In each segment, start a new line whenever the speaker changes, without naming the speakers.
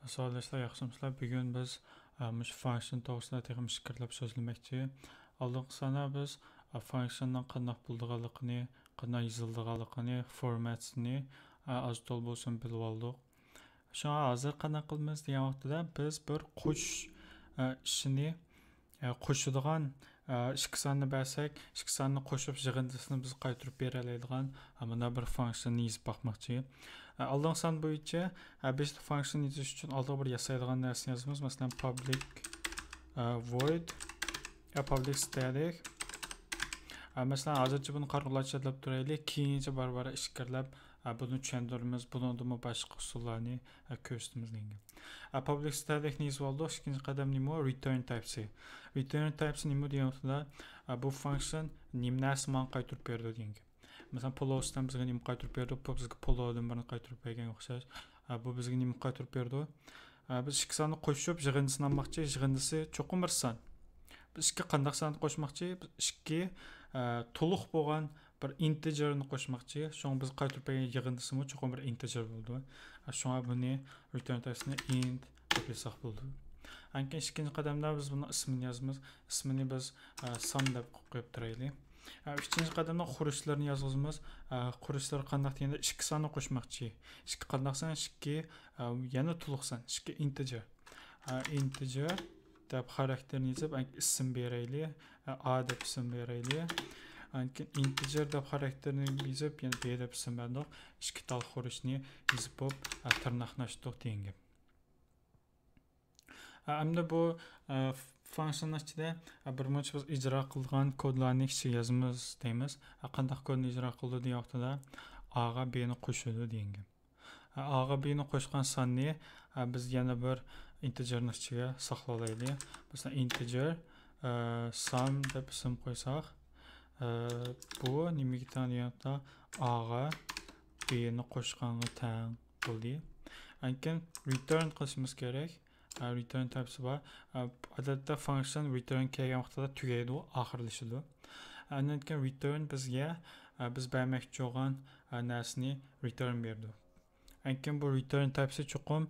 Sağollaşlar, yaxşımısınızlar. Bugün biz mush function to'g'risida texnik fikrlab so'zlamoqchi. Oldingi sana biz functiondan qanday bo'lganligini, qanday yozilganligini, formatsini az-to'l bo'lsin bilib oldik. Shunga hozir qanday qilamiz degan vaqtida biz bir qo'shish ishini qo'shadigan ikki sonni bersak, ikki sonni qo'shib yig'indisini biz qaytarib bera oladigan mana bir funksionni yozib boqmoqchi. Aldığın san bo'yicha biz function yozish uchun oldin bir yasaydigan narsani yozamiz. Masalan, public void public static. Masalan, hozircha buni qarqulachadlab turaylik, keyincha barbara ishkarlab buni tushuntiramiz, buningda boshqa usullarni ko'rsatamiz degan. Public static ni yozib oldik. Ikkinchi qadam nima? Return types. Return types nima deganda bu function nim narsani qaytarib beradi degan. Mesela Polos'tan bizga nima qaytarib berdi, bu bizga Polodan birini qaytarib bergan o'xshash. Bu bizga nima qaytarib berdi? Biz ikki sonni qo'shib yig'indisini olmoqchi, yig'indisi cho'qim bir son. Biz ikki qanday sonni qo'shmoqchi? Biz ikki to'liq bo'lgan bir integerni qo'shmoqchi. Shunga biz qaytarib bergan yig'indisimi cho'qim bir integer bo'ldi. Shunga buni return typesini int deb yozsak bo'ldi. Anken ikkinchi qadamda biz buni ismini yozamiz. Ismini biz sum deb qo'yib turaylik. Üçüncü qadamda xurishlarni yozamiz. Xurishlar qanday deganda ikki sonni qo'shmoqchi. Ikki qanday san, ikki yana to'liq san, ikki integer. Integer deb xarakterni yozib, ism beraylik. A deb ism beraylik. Integer deb xarakterni yozib, yana B deb ism berdik. Ikki tal xurishni yozib tirnoqlashtirdik degan. Endi bu funksiyaning ichida bir muncha biz ijro qilgan kodlarni ichiga yozamiz deymiz. Qanday kodni ijro qildi degan vaqtida A ga B ni qo'shadi degan. A ga B ni qo'shgan sonni biz yana bir integerning ichiga saqlaylik. Masalan, integer sum deb ism qo'ysak, bu nimaga teng deganda A ga B ni qo'shganga teng bo'ldi. Lekin return qilishimiz kerak. Return types var. Odatda function return kelgan vaqtida tugaydi, oxirlashadi. Undan keyin return bizga biz bermoqchi bo'lgan narsani return berdi. Lekin bu return types cho'qim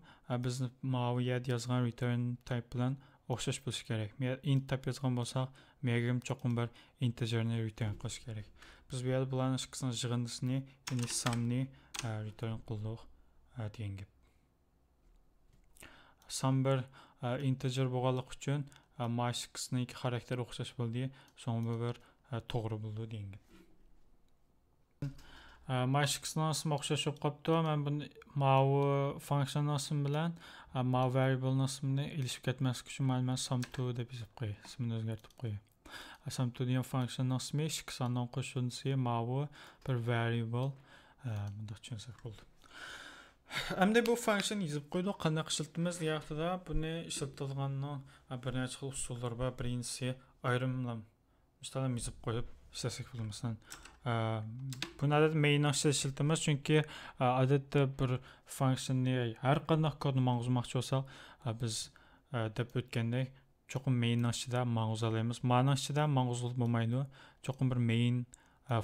biz ma'lumot yozgan return type bilan o'xshash bo'lishi kerak. Men int deb yozgan bo'lsak, menga cho'qim bir integerni return qilish kerak. Biz bu yerda bularning ikkisini yig'indisini, ya'ni sumni return qildik degan gap. Sum bir integer bo'lganligi uchun mash2 xarakteri o'xshash bo'ldi. So'ng bir to'g'ri bo'ldi degan. Mash2 ismi o'xshash bo'lib qopti. Men buni mav function ismi bilan mav variable ismini ilishib ketmaslik uchun men sum2 deb yozib qo'yay. Ismini o'zgartirib qo'yay. Sum2 degan function ismi ikki sondan qo'shilsa mav bir variable bunday tushunsak bo'ldi. Endi bu function yozib qo'ydik. Qanday ishlatamiz deyaptida, buni ishlatilganning bir necha xil usullari bor. Birinchisi ayrimlam misollar yozib qo'yib ishlasak bo'ladi. Masalan, buni main ishlatamiz, chunki odatda bir funksionni har qanday kodni ma'lumotchi bo'lsak, biz deb o'tgandek cho'qim main ichida ma'lumotlaymiz. Main ichida ma'lumot bo'lmaydi. Cho'qim bir main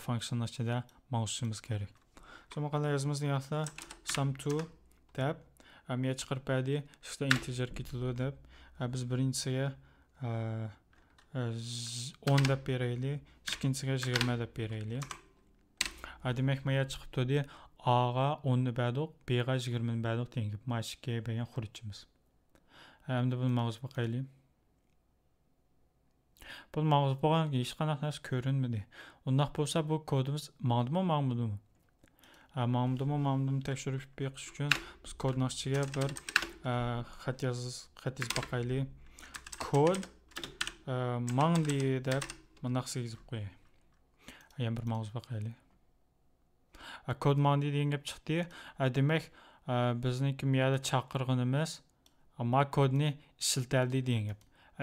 function ichida ma'lumotimiz kerak. Sonra qanday yozamiz deyapti? Sum2 deb men chiqarib berdi. Ikkita integer ketadi deb biz birinchisiga 10 deb beraylik, ikkinchisiga 20 deb beraylik. Demak, men chiqibdi. A ga 10 ni berdik, B ga 20 ni berdik degan. Mashga bergan xurishimiz. Endi buni ma'lumot boqaylik. Bu ma'lumot bo'lgan hech qanday narsa ko'rinmadi. Undaq bo'lsa bu kodimiz ma'lumotmi? Ma'lumotni tekshirib beqish uchun biz kodning ichiga bir xat yozib boqaylik. Kod ma'ndi deb bunaqasi yozib qo'yay. Yana bir ma'lumot boqaylik. Kod ma'ndi degan gap chiqdi. Demak, bizniki miyada chaqirganimiz ma kodni ishlataldi degan gap.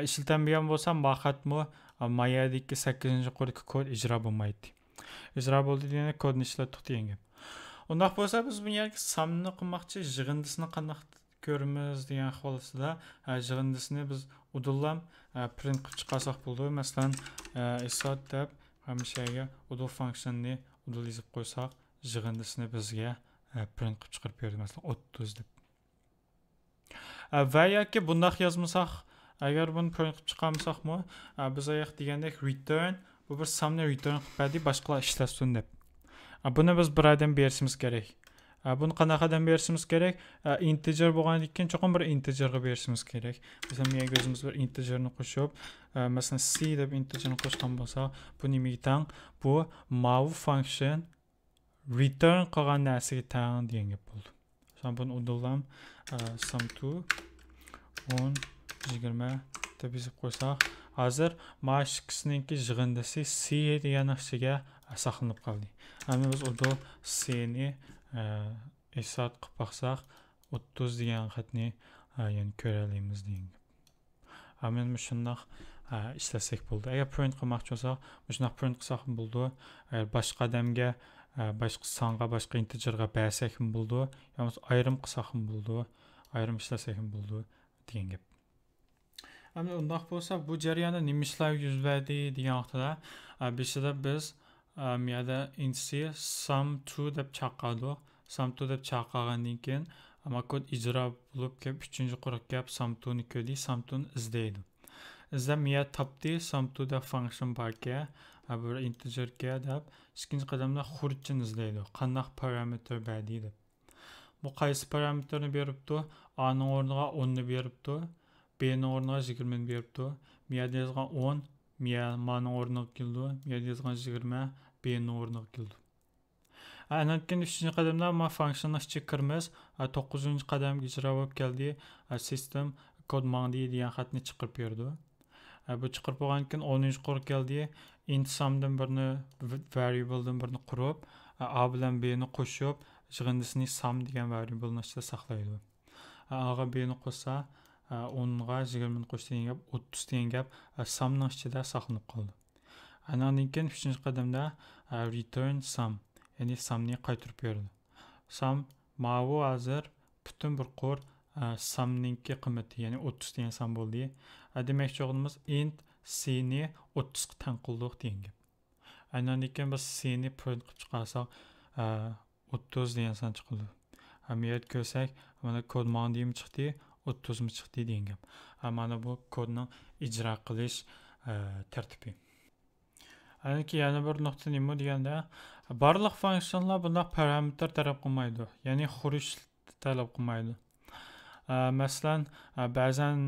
Ishlatanmagan bo'lsa, vaqtmi mayadagi 8-qo'rdagi kod ijro bo'lmaydi. Ijro bo'ldi deganda kodni ishlatdik degan gap. Undaq bo'lsa biz bu yerga sumni qilmoqchi, yig'indisini qanday ko'ramiz degan holatda yig'indisini biz udullam print qilib chiqarsak bo'ldi. Masalan, isot deb hamishaga udul funksionni udul yozib qo'ysak, yig'indisini bizga print qilib chiqarib berdi. Masalan, 30 deb. va yoki bundaq yozmasak, agar buni print qilib chiqarmasakmi, biz oyoq degandek return bu bir sumni return qilib berdi, boshqalar ishlasin deb. Buni biz bir odam berishimiz kerak. Buni qanaqadan berishimiz kerak? Integer bo'lgandan keyin cho'qim bir integerga berishimiz kerak. Masalan, men o'zimiz bir integerni qo'shib, masalan c deb integerni qo'shgan bo'lsa, bu nimaga teng? Bu mav function return qilgan narsaga teng degan gap bo'ldi. Sonra buni uddalam sum2 10 20 deb yozib qo'ysak, hozir mana shu ikkisiningki yig'indisi c degan narsaga saqlanib qoldi. Endi biz udda c ni esat qilib baqsaq 30 degan xatni yani ko'ra olamiz degan. Endi shundoq ishlasak bo'ldi. Agar print qilmoqchi bo'lsak, shundoq print qilsak bo'ldi. Agar boshqa odamga başqa songa, boshqa integerga bersak ham bo'ldi, yoki ayrim qilsak ham bo'ldi, ayrim ishlasak ham bo'ldi degan gap. Endi undaq bo'lsa, bu jarayonda nima ishlar yuz berdi degan vaqtda, beshida biz miyada insi sum2 deb chaqirdik. Sum2 deb chaqirgandan keyin ama kod ijro bo'lib kelib 3-quruq gap sum2 ni ko'rdi, sum2 ni izlaydi. Izlab miya topdi, sum2 da function barga, bir integerga deb ikkinchi qadamda xurchini izlaydi. Qanday parametr berdi deb. Bu qaysi parametrni beribdi? A ning o'rniga 10 ni beribdi. B ning o'rniga 20 ni beribdi. Miyada yozgan 10, miya ning o'rniga keldi. Miyada yozgan 20, B ning o'rniga keldi. Andan keyin 3-chi qadamda ma funksionni ichiga kirmiz. 9-chi qadamga ijro bo'lib keldi. System kod mandi degan xatni chiqarib berdi. Bu chiqarib bo'lgandan keyin 10-quruq keldi. Int sumdan birini variabledan birini qurib, A bilan B ni qo'shib, yig'indisini sum degan variablening ichida saqlaydi. A ga B ni qo'shsa, 10 ga 20 ni qo'shsa degan gap 30 degan gap sumning ichida saqlanib qoldi. Andan keyin 3-chi qadamda return sum, ya'ni sumni qaytarib berdi. Sum ma'vu hozir butun bir qor sumningki qiymati, ya'ni 30 degan sum bo'ldi. Demakchi o'g'limiz int c ni 30 ga teng qildik degan gap. Andan keyin biz c ni print qilib chiqarsak 30 degan son chiqadi. Hamiyat ko'rsak, mana kod mandiyim chiqdi, 30 mi chiqdi degan gap. Mana bu kodning ijro qilish tartibi. Anki yana bir nuqta nima deganda, barliq funksiyonlar bunday parametr talab qilmaydi, ya'ni xurish talab qilmaydi. Masalan, ba'zan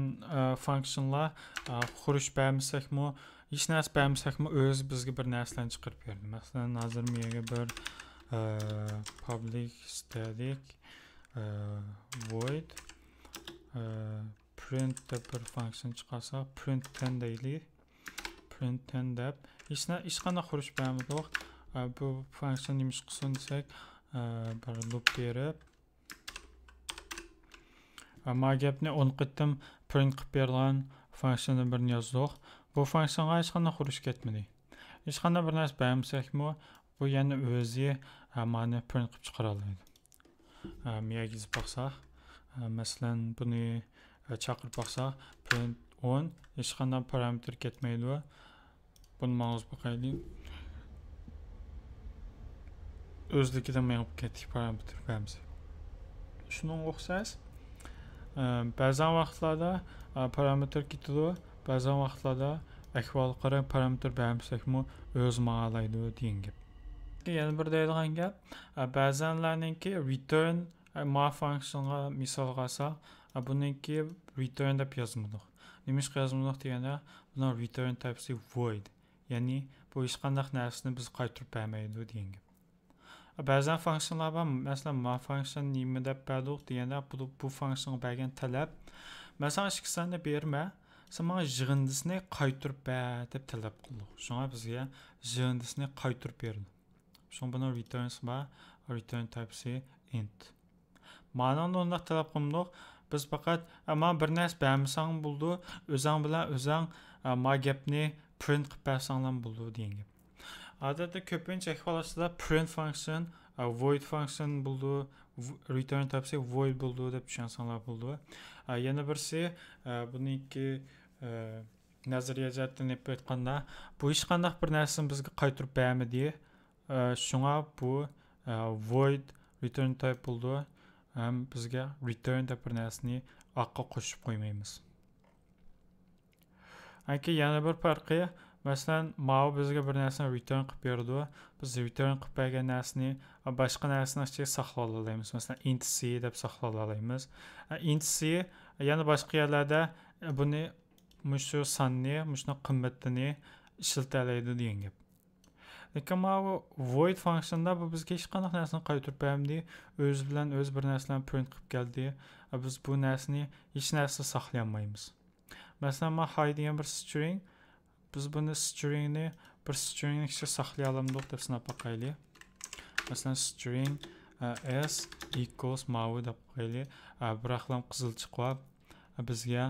funksiyonlar xurish bermasakmi, hech narsa bermasakmi, o'zi bizga bir narsalarni chiqarib beradi. Masalan, hozir menga bir public static void print deb bir funksiyon chiqarsa, print 10 deylik. Print 10 deb hech qanday xurish bermadik. Bu funksiyon nima ish qilsin desak, bir loop berib ma gapni 10 qatim print qilib berilgan funksiyonni birini yozdik. Bu funksiyonga hech qanday xurish ketmadi. Hech qanday bir narsa bermasakmi, bu yana o'zi ma'ni print qilib chiqara oladi. Miyaga yozib baqsaq, masalan, buni chaqirib baqsaq, print 10 hech qanday parametr ketmaydi. Buni ma'lum qilib o'zligidan menib ketdik parametr beramiz. Shunga o'xshash ba'zan vaqtlarda parametr ketadi, ba'zan vaqtlarda ahvol qarab parametr bermasakmi o'z ma'laydi degan gap. Yana bir deydigan gap, ba'zanlarningki return ma funksiyonga misol qilsak, buningki return deb yozmadik. Nima ish yozmadik deganda, buni return typesi void, ya'ni bu hech qanday narsani biz qaytarib bermaydi degan gap. Ba'zan funksiyonlar bor, masalan, ma funksiyon nima deb berdik deganda, bu funksiyonga bergan talab, masalan, ikkisini berma, sen menga yig'indisini qaytarib ber deb talab qildik. Shunga bizga yig'indisini qaytarib berdi. Shunga buni returns bor, return typesi int. Ma'noni undaq talab qildik, biz faqat men bir narsa bermasang bo'ldi, o'zing bilan o'zing ma gapni print qilib bersanglar bo'ldi degan gap. Odatda ko'pincha ahvollarda print function, void function bo'ldi, return typesi void bo'ldi deb tushunsanlar bo'ldi. Yana birisi buniki nazariya jihatdan aytganda, bu hech qanday bir narsani bizga qaytarib bermadi. Shunga bu void return type bo'ldi. Bizga return deb bir narsani oqqa qo'shib qo'ymaymiz. Anki yana bir farqi, masalan, mau bizga bir narsani return qilib berdi. Biz return qilib bergan narsani boshqa narsani ichiga saqlab olamiz. Masalan, int c deb saqlab olamiz. Int c yana boshqa yerlarda buni shu sonni, shuni qimmatini ishlatalaydi degan gap. Lekin mana void funksiyonda bu bizga hech qanday narsani qaytarib bermaydi. O'zi bilan o'z bir narsalarni print qilib keldi. Biz bu narsani hech narsa saqlay olmaymiz. Masalan, men hi degan bir string, biz buni stringni bir stringni ichiga saqlay olamdik deb sinab boqaylik. Masalan, string s equals mau deb qo'yaylik. Bir aqlam qizil chiqib, bizga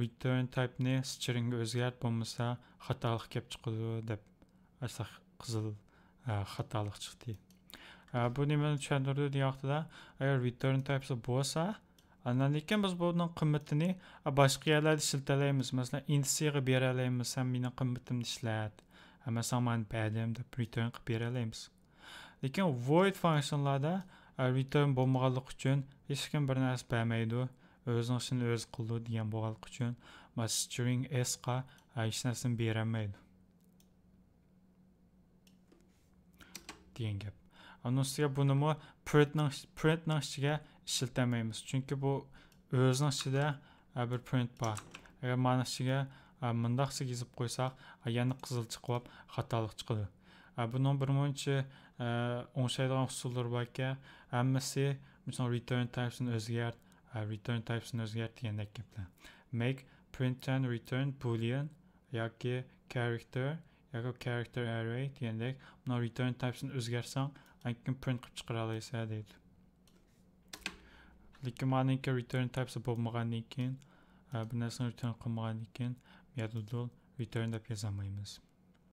return type'ni stringga o'zgart bo'lmasa xatolik kelib chiqadi deb qizil xatolik chiqdi. Bu nimani tushuntirdi deyaptida, agar return typesi bo'lsa, lekin biz bunun qimmatini boshqa yerlarda ishlatalaymiz. Masalan, int c'ga bera olamiz, sen mening qimmatimni ishlat. Masalan, men berdim deb return qilib bera olamiz. Lekin void funksiyonlarda return bo'lmaganligi uchun hech kim bir narsa bermaydi. O'zining ishini o'zi qildi degan bo'lganligi uchun string s ga hech narsani berolmaydi. degan gap. Onun ustiga buni printning ichiga ishlatamaymiz. Chunki bu o'zining ichida bir print bor. Agar mana ichiga mundaqcha yozib qo'ysak, yana qizil chiqib, xatolik chiqadi. Buning birmuncha o'xshaydigan usullar borki, hammasi masalan return typesini o'zgart, degandek gaplar. Make print and return boolean yoki character array degandek buni return typesini o'zgarsang, ankin print qilib chiqara olaysan deydi. Lekin meniki return types bo'lmagandan keyin, bir narsani return qilmagandan keyin metodol return deb yoza olmaymiz.